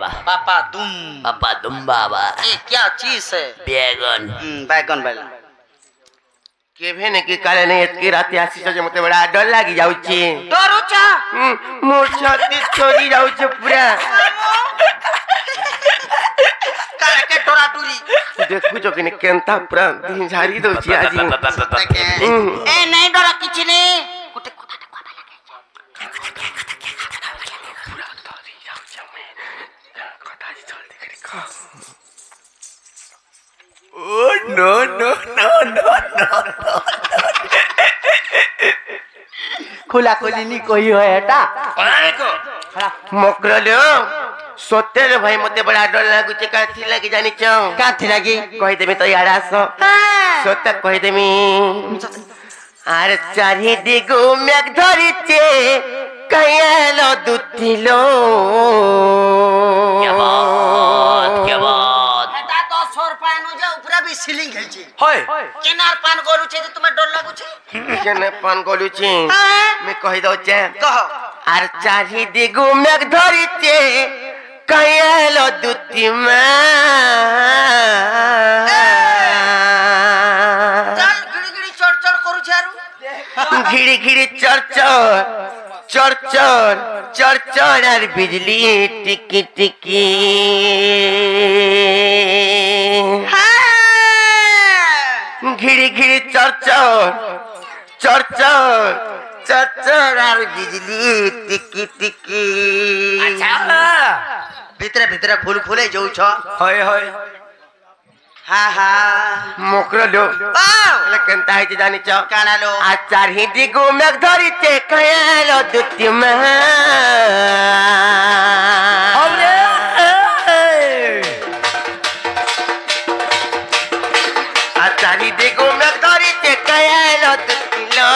पापा तुम बाबा ये क्या चीज है? बैगन बैगन बैगन केभे ने कि काले ने एतकी राती आसी जे मते बड़ा डर लागी जाउ छी डरू छ मोर छाती छोड़ी जाउ छ पूरा काले के डरा डुरी देखु जो कि केंता पूरा दिन झाड़ी दउ छी आजी ए नहीं डरा किछ नहीं कुटे कुटा को लगे पूरा धरी जाउ छ मैं कथा जल्दी करी खा Oh no no no no no खुला खुली नहीं कोई हो एटा मकरलो सोते रे भाई मते बड़ा डर लागु छ काथी लागी जानि छ काथी लागी कहि देमी तो यार आसो सोते कहि देमी आर चारि दिगु मेघ धरि छे कयलो दुतिलो क्या बात एटा तो सोर पानो जा ऊपर भी सीलिंग है छी होय केनार पान गोलू छे तुम्हें डर लागु छे केने पान गोलू छी मैं कहि दउ छे कह आर चारि दिगु मेघ धरि छे कयलो दुतिमा चल गिड़ी चढ़ करू छारू घिड़ी चरचर चरचर चरचर और बिजली टिकी टिकी घिड़ी चरचर चरचर चरचर और बिजली टिकी टिकी अच्छा भीतर भीतर फूल फूले जाऊ छ होय होय हां हां मोकरो लो ले केनता है जानि छ काना लो आचार हिडी गो मेघ धरि छे कयलो दुतिमा हमरे आचार हिडी गो मेघ धरि छे कयलो दुतिलो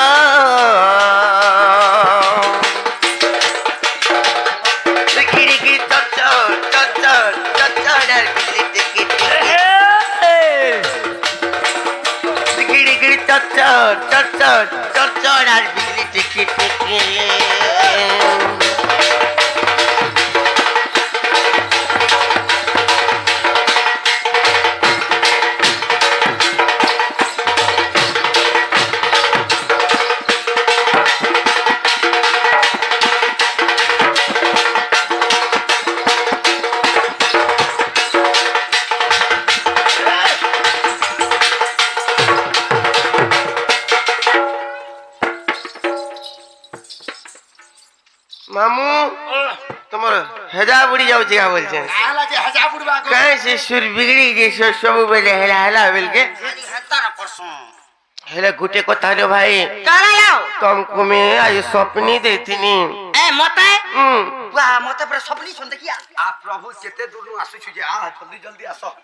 गिरी चचर चचर चचर गिरी चचर चचर चचर और बिजली टिकी टिकी मामू तुमर हेजा बुड़ी जाउ छिया बोल छे आला जे हजा बुड़वा को काहे से सुर बिगड़ी जे सब बेले हेला बेल के हत्ता ना परसों हेले गुटे को थालो भाई काला लाओ तुमको मैं आज सपनी देथिनी ए मते वाह मते पर सपनी सुन देखिया आ प्रभु केते दूर आसु छु जे आ जल्दी जल्दी आसो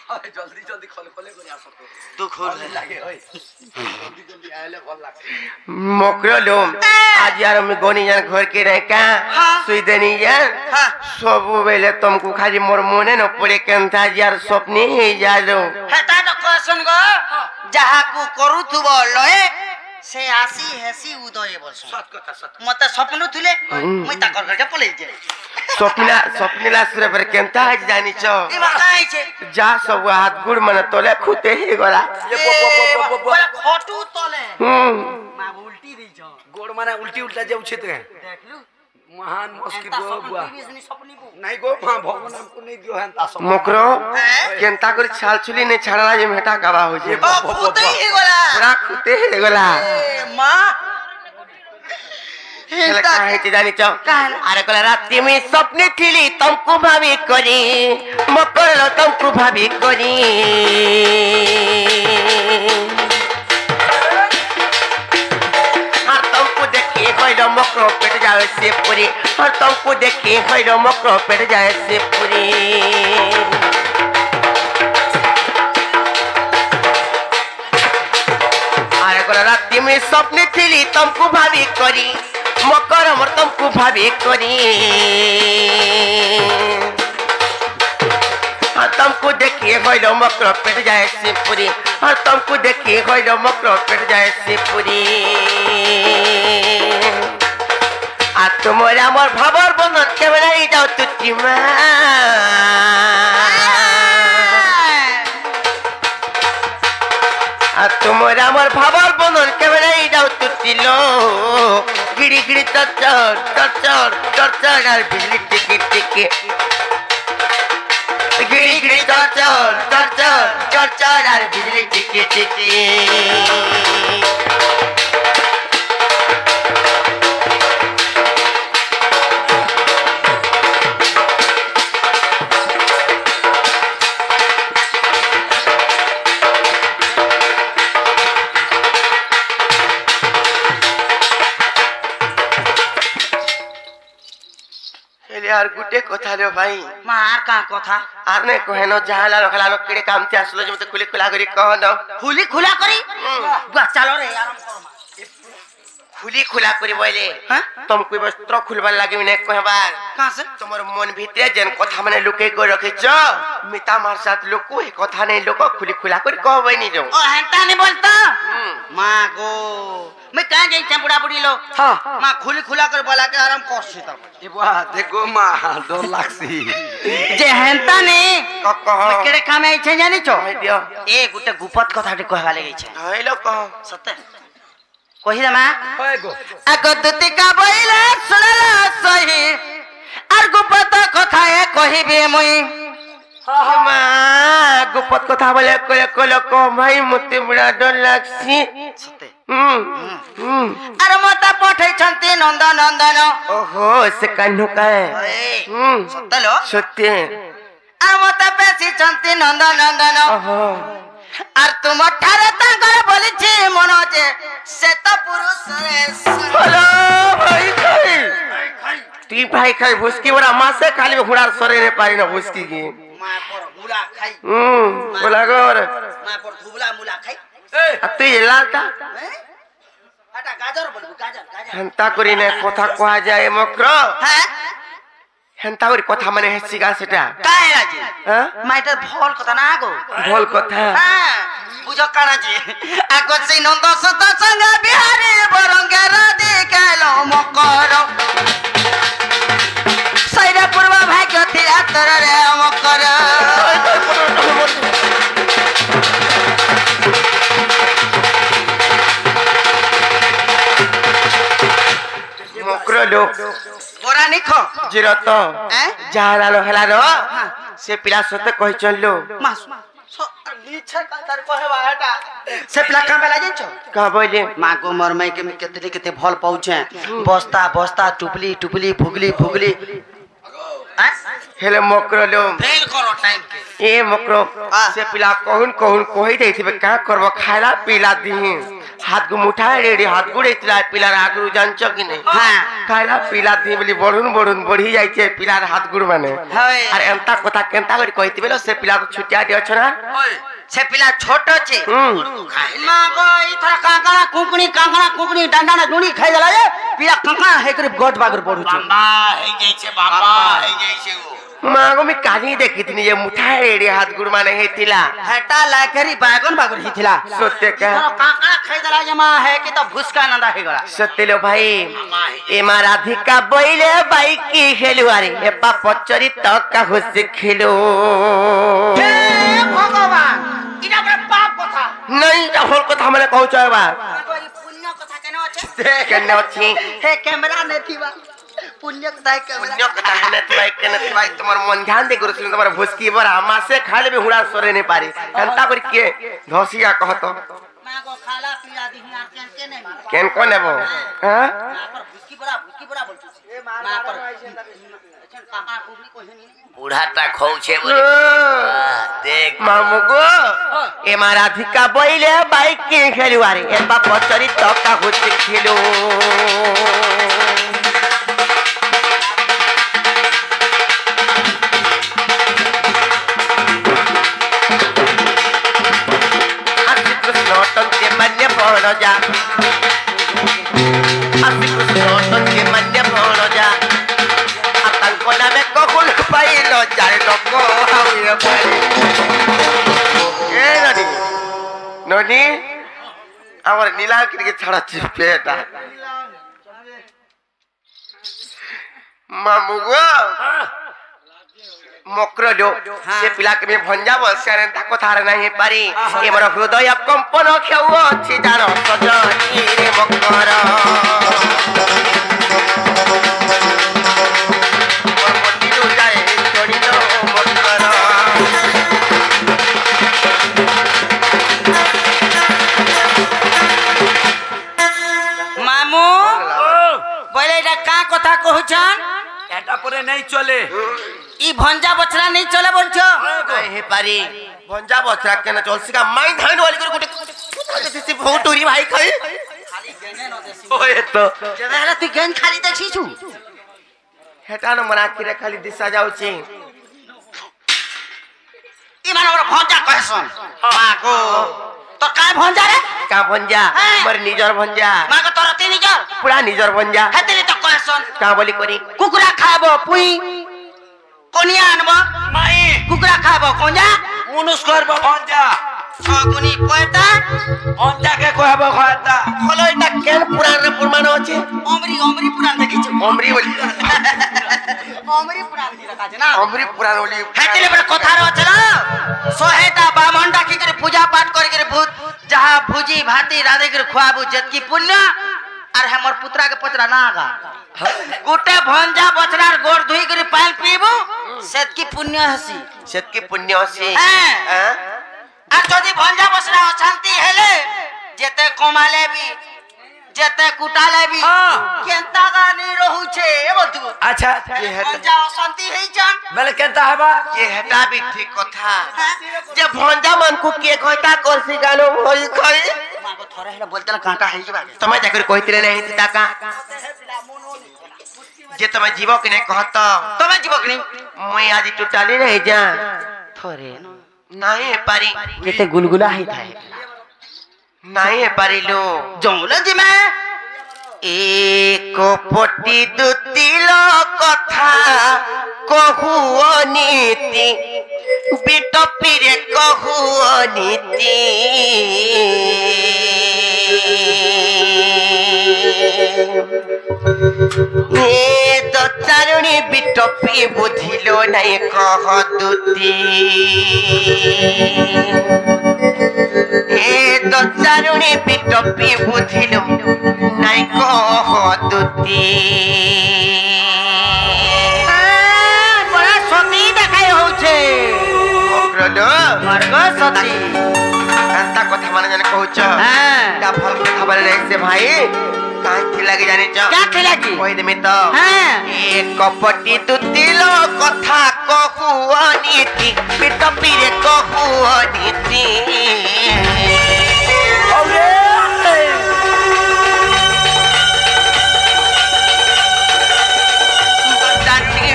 जल्दी जल्दी खोले खोले करे आसो तू खोल लागे ओए जल्दी जल्दी आले भल लागे मोकरो लो आज यार मैं गोनी जान घर के रह का सुई देनी यार सब बेले तुमको खाली मोर मोने न पड़े केनता यार सपनी ही जालो हेता तो क्वेश्चन गो जहा को करू तुबो लए से आसी हेसी उदय बस सत कथा सत मते सपनु थुले मई ताकर घर के पले जे स्वप्निला सुरे पर केनता आज जानी छ ए बताई छे जा सब हाथ गुड़ मन तोले खुते ही गला बोला खोटू तले मा उल्टी दी छ गोड़ माने उल्टी उल्टा जाउ छे ते देखलु महान मुश्किल एंता गो बुआ सपनी सपनी बु नहीं गो मां भगवान हमको नहीं दियो हन तासो मोकरो केनता कर छाल छुली ने छाड़ला जे मेटा गावा हो जे खुते ही गोला पूरा खुते ही गला ए मां हेला काहे ती जानी छ अरे कला राती में सपने थिली तुमको भाभी करी मकर लो तुमको भाभी करी हर तुमको देखी होइलो मकर पेट जाए से पूरी हर तुमको देखी होइलो मकर पेट जाए से पूरी अरे कला राती में सपने थिली तुमको भाभी करी मकर हमर तुमको भाभी करी तुमको देखिए होइलो मकर पेट जाए से पूरी और तुमको देखिए होइलो मकर पेट जाए से पूरी आ तुम्हारा मोर भाबर बंधन के बनाई जाओ तुझी माँ ওরে আমার ভাবর বন্ধন কেমনে যাও তুটিলো গিড়ি গিড়ি চরচর চরচর চরচর আর বিজলি টিকি টিকি गिरी गिरी चर चर चर चर चर चर और बिजली टिकी टिकी यार गुटे कथा रे भाई मार का कथा आर ने कहनो जहाला रखला लोग केड़े काम से आसलो जे खुली खुला करी कह दो खुली खुला करी बा चलो रे आराम करो खुली खुला करी बोले हां तुम कोई वस्त्र खुलबा लागे ने कहबा कहां से तुमर मन भीतर जन कथा माने लुके को रखे छ मिता मार साथ लोग को कथा नहीं लोग खुली खुला करी कहबै नहीं जो ओ हंता नहीं बोलता मां गो मैं कहां गई थे बुढ़ा बुढ़ी लो हां मां खुली खुला कर बोला के आराम कर छी तब ए बा देखो मां डर लागसी जे हंता ने कह मैं केड़े काम आई छे जानी छो दियो ए गुटे गुपत कथा टे कहवा लगे छे हेलो कह सत्य कहि रे मां होय गो आगो दुती का बोइले सुनला सही आर गुपत कथा ए कहिबे मुई मां गुपत कथा बोले कोले को भाई मते बड़ा डर लागसी सत्य अरे मता पठै छन्ती नंद नंदन ओहो से कान्हु का सत्य लो सत्य अरे मता बेसी छन्ती नंद नंदन ओहो आर तुम ठारे तांकर बोली छी मनो जे से त पुरुष रे हेलो भाई खाई ती भाई खाई भुसकी बड़ा मासे खाली घुड़ार सरे ने पारी ना भुसकी की मां पर मुला खाई बोला गोर मां पर धुबला मुला खाई अते लालटा आटा गाजर बोलबो गाजर हंता करी ने कथा कहा जाए मक्रो हैं हंता करी कथा माने हेसिगा सेटा काहे राजी हां माइटा भल कथा ना गो भल कथा हां बुझो काना जी आगो से नंद सत संग बिहारी बरंगे राधे केलो मकर सैरा पूर्व भाग्य थिया तर रे मकर मक्रो लोग बोरा निखो जिरत जहाला लो हला रो से पिला सते कहि चललो मास नीचे कातर कहबा हटा से पिला काम बेला जंचो का बोले मां को मर मई के केते केते भल पहुंचे बस्ता बस्ता टुपली टुपली फुगली फुगली हेले मक्रो लो फेल करो टाइम के ए मक्रो से पिला कहून कहून कहि देथिबे का करबो खाइला पिला दिही हाथ गु मुठाए रेडी हाथ गुड़े तिला पिला आगु जानचो कि नहीं हां खाइला पिला दी बोली बढ़ुन बढ़ुन बढ़ी जाई छे पिला हाथ गुड़ माने अरे एंता कथा केंता करी कहितिबे लो से पिला को छुटिया दियो छ ना से पिला छोटो छे मां गो इथरा कांकड़ा कुकनी डांडा ना डुणी खाइ देला जे पिला कांकड़ा हे करी गोट बागर पडु छे बाबा हे जई छे बाबा हे जई छे वो मां गो मी कानी देखितनी जे मुठाए रेडी हाथ गुड़ माने हेतिला हटा ला करी बागन बागर हिथिला सत्य का कांकड़ा खाइ देला जे मां हे कि त भुसका नंदा हे गला सत्य लो भाई ए मा राधिका बोइले बाई की खेलुआरी ए पा पचरी तक का हुस खेलो हे भगवान इना बड़ा पाप कथा नहीं होल कथा माने कहू छबा पुण्य कथा केनो छे केने अछि हे कैमरा ने थीबा पुण्य कथा कैमरा पुण्य कथा ने थीबा केने थीबा तुम्हार मन ध्यान दे गुरु तुम्हार भुसकी बरा मासे खाले भी हुड़ा सरे ने पारी अंता कर के धसिया कहतो मां को खाला पिला दी यार केन नहीं मार केन कोन नेबो हां पर भुसकी बड़ा बोलती ए मां पर अच्छा काका कुबली को नहीं बुढ़ाटा खौ छे बोले देख मामू गो ए मा राधिका बोइले बाइक के खेलुआरी ए पा पचरी तक का हुस खेलो मन्य पड़ जा अभी कुछ तो के मन्य पड़ जा आतंक नामे ककुल पाइलो जारे लोको हाउए पारी ए ननी ननी आवर नीला के छड़ा चिपेटा मामू गो मकरलो से पिला के में भंजा बसरे ताको थार नहीं पारी ए मोर हृदय कंपन खेउ अछि जानो सजनी रे मकर मोर मोटी रो जाए चोरी नो मकर मामू बोले एटा का कथा कहछन এটা পরে নাই চলে ई भंजा बछड़ा नहीं चले बोलछो नहीं पारी भंजा बसरा केना चलसी का माई धान वाली कर गुटे से भौटुरी भाई खाई ओए तो जबे हला तू गेन खाली देखी छु हेटा न मना किरे खाली दिशा जाउची ई माने ओरा भंजा कहसन मागो तो काय भंजा रे का भंजा मर निजर भंजा मागो तोरा ती निजर पूरा निजर भंजा हेतली तो कहसन का बोली करी कुकुरा खाबो पुई कोनिया आनबो মাই कुकुरा खाबो कोंजा মুনুস করব ভঞ্জা छगुनी पयता ভঞ্জাকে কহব খয়তা হলো এটা কেন পুরাণ রে প্রমাণ আছে ओमरी पुराण देखी छु অমরি বলি ओमरी पुराण দি রাখা আছে না অমরি পুরাণ বলি हेतली बड़ कथा रो छ ना सोहेता बामन डाकी करे पूजा पाठ करे करे भूत जहां भुजी भाती राधे करे खुआबू जतकी पुण्य और हमर पुत्रा के पचरा ना आगा गुटे भंजा बचरार गोर धुई करे पाल पीबू सेतकी पुण्य हसी सेतकी पुण्य আছে হ্যাঁ আর যদি ভঞ্জা বছরা অশান্তি হেলে যেতে কমালে বি যেতে কুটালে বি কেনতা গানি রহুছে এ বলতু আচ্ছা ये है ভঞ্জা অশান্তি হেইছন বেলে কেনতা হবা ये हेटा भी ठीक কথা যে ভঞ্জা মান কো কে কইতা করছি গানো হই কই মাগো থরে হেলা বলতে না কাঁটা হেই যাবে তুমি যাকর কইতিলে নাই তাকা যে তুমি জীব কি নাই कहत তুমি জীবক নি মই আজি टोटाली रह जा থরে नहीं पारी কেতে গুলগুলা হেই থাই नहीं पारिलो জঙ্গলে জিমে एक पटी दुतिल कथा कहू नीति बिटपीरे कहू नीति चारुणी बिटपी बुझिलो नहीं कह दुती चारुणी बिटपी बुझिलो नहीं कह दुती বড় সতী দেখাই হচ্ছে অগ্রলো মার্গ সতী কান্তা কথা মানে জানে কହୁଛ হ্যাঁ তা ফল কথা বলে নাই সে ভাই কাঁচি লাগি জানিছ क्या खिलागी কই দেমি তো হ্যাঁ एक पटी दुतिल कथा कहू नीति बिटपीरे कहू नीति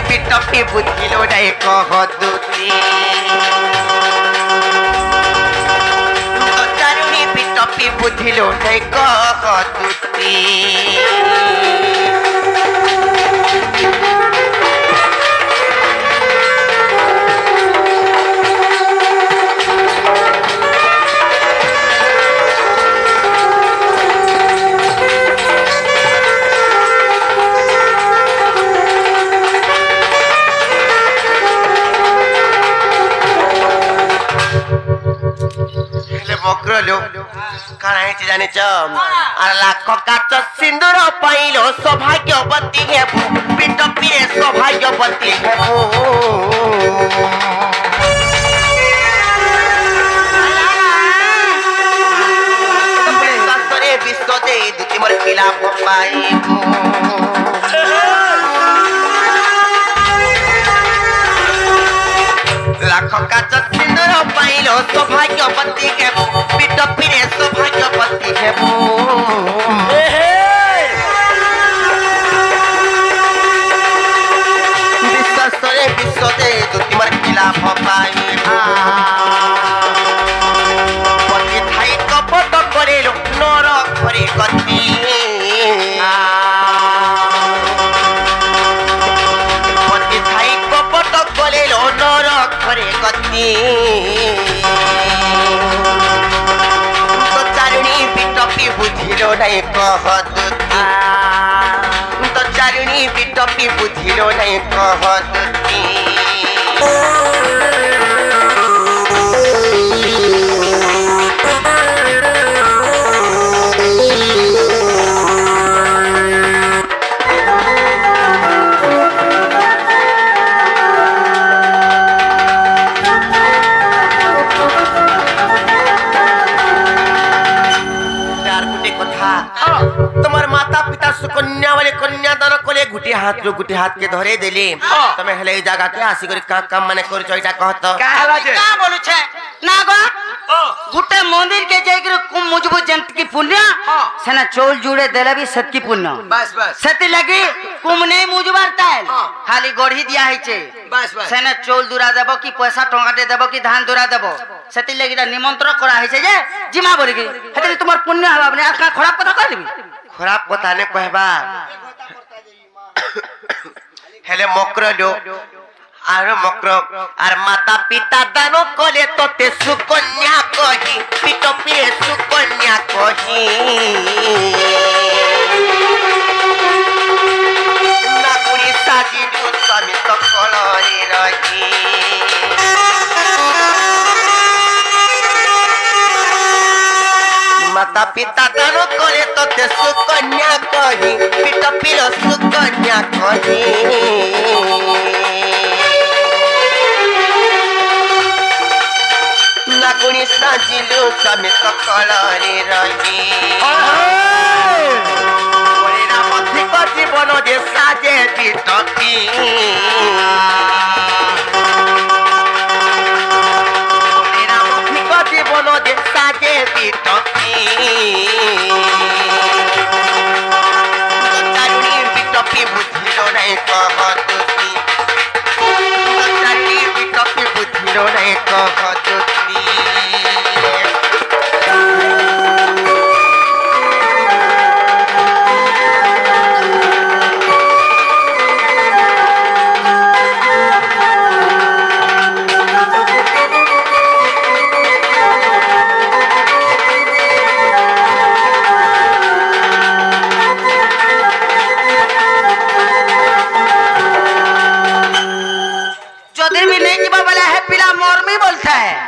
बिटपी बुझिलो नहीं कह दुती चारुणी बिटपी बुझिलो नहीं कह दुती बकरलो काना हेची जानिच आ लाख काच सिंदूर पाइलो सौभाग्यवती हेबू बिटपीरे सौभाग्यवती हेबू ससुरे विश्व दे दुति मोर पिला पाइबू लाख काच सिंदूर पाइलो सौभाग्यवती हेबू बिटपीरे सौभाग्यवती हेबू विश्वरे विश्व दे दुति मोर पिला पाइबू पति थाई कपट करेलो नर घरे गति पति थाई कपट करेलो नर घरे गति तो चारुणी बिटपी बुझिलो नहीं कह दुती तो चारुणी बिटपी बुझिलो नहीं कह दुती गुटे हाथ रो गुटे हाथ के धरे देली तमे हेले ई जगह के आसी करी का काम माने कर चइटा कहत का हला जे का बोलू छे ना गो गुटे मंदिर के जाइकर कुम मुजबू जंत की पुण्य सेना चोल जुड़े देले भी सत की पुण्य बस बस सती लगी कुम नहीं मुजबार ताल खाली गढ़ी दिया है छे बस बस सेना चोल दुरा देबो की पैसा टंका दे देबो की धान दुरा देबो सती लगी निमंत्रण करा है छे जे जिमा बोली की हेतले तुम्हार पुण्य हवा बने आ खराब कथा कहलिबी खराब कथा ने कहबा हेले मकर दो आर मकर आर माता पिता दानो कले तोते सुकन्या कही पितो पिए सुकन्या कही ना कुड़ी साजी दो स्वामी तो कलरे रही माता पिता दानो कले तोते सुकन्या कही पितो पिए सुकन्या कही नागुणी साजिलु समेत कलरे रही मथिक जीवन जे साजे दिटकी मथिक जीवन जे साजे दिटकी बिटकी बुझिलो नहीं कहतुती बिटकी बुझिलो नहीं कहतुती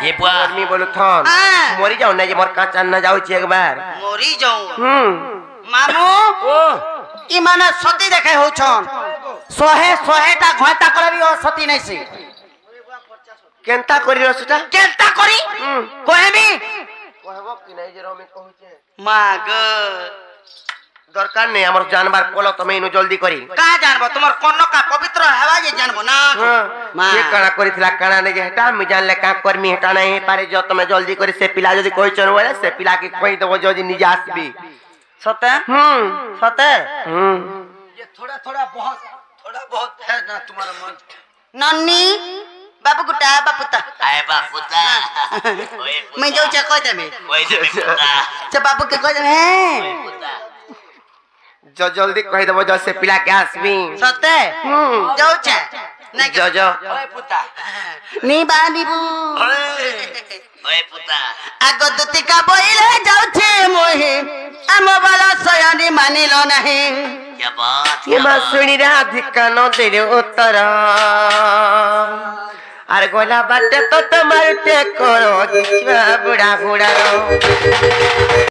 ये बुआ आदमी बोलो थन मरी जाऊ ना जे मोर का चान ना जाऊ छी एक बार मरी जाऊ मामू ई माने सती देखे हो छन सोहे ता घोटा करबी और सती नहीं से केनता करी रसुटा केनता करी कहबी कहबो कि नहीं जे रमे कहू छे माग दरकार नहीं हमर जानबार कोलो तमे इनु जल्दी करी का जानबो तुमर कोन का पवित्र हवा जे जानबो ना ये काना करितला काना ने हटा मी जान ले का करमी हटा नहीं पारे जो तमे जल्दी करी से पिला जदी कोई चन वाले से पिला के कोई दबो जदी निजा आसबी सते सते ये थोड़ा बहुत है ना तुम्हारा मन नन्नी बाबू गुटा बापुता आए बापुता मैं जो चे कह देबे ओए जे पुता चे बाबू के कह देबे जो जल्दी कह दबो जो से पिला के आसबी सते जो चे नहीं जो जो ओए पुता नी बानीबू ओए पुता आगो दुती का बोइले जाऊ छे मोहे हम वाला सयानी मानिलो नहीं क्या बात ये सुनी राधिका न दे उत्तर आर गोला बाटे तो तुम्हारे करो बुढ़ा बुढ़ा